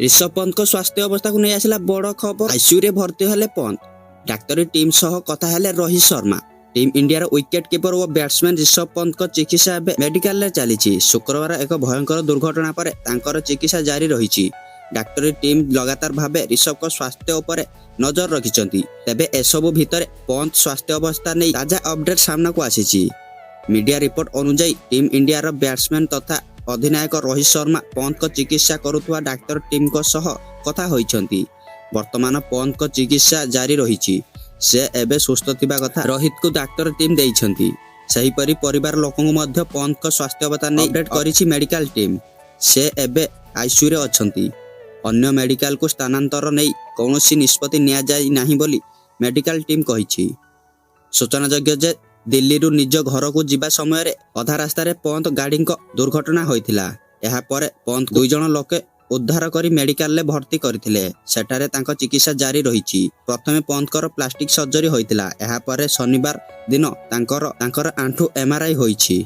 ऋषभ पंत स्वास्थ्य अवस्था को नहीं आसला बड़ खबर। आईसीयू रे भर्ती हेले पंत। डाक्तरी टीम सह कथा हेले Rohit Sharma. Team India wicket keeper और बैट्समैन ऋषभ पंत चिकित्सा मेडिकल रे चली। शुक्रवार एक भयंकर दुर्घटना पर तांकर चिकित्सा जारी रही। डाक्तरी टीम लगातार भावे ऋषभ को स्वास्थ्य उपर नजर रखिछंती। तेबे एसबु भितर पंत स्वास्थ्य अवस्था नहीं ताजा अपडेट सामना को आसीछि। मीडिया रिपोर्ट अनुसार टीम इंडिया रो बैट्समैन तथा अधिनायक रोहित शर्मा पंत को चिकित्सा करुवा डाक्तर टीम को सह कथा होइछंती। वर्तमान पंत को चिकित्सा जारी रही। से एबे सुस्थ थिबा कथा रोहित को डाक्तर टीम देइछंती। सही परि परिवार लोकंक मध्य पंत को स्वास्थ्य अवस्था नै अपडेट करिछि मेडिकल टीम। से एबे आईसीयू रे अछंती। अन्य मेडिकल को स्थानांतर नै कौनसी निष्पत्ति निया जाय नाही बोली मेडिकल टीम कहिछि। सूचनायोग्य जे दिल्ली रु निज घर को जीवा समय रे अधा रास्ता रे पंत गाड़ी को दुर्घटना होइथिला। एहा परे पंत 2 जण लोके उद्धार करी मेडिकल ले भर्ती करथिले। सेठारे तांको चिकित्सा जारी रहिछि। प्रथमे पंत कर प्लास्टिक सर्जरी होइथिला। एहा परे शनिवार दिन तांकर आंठू एमआरआई होइछि।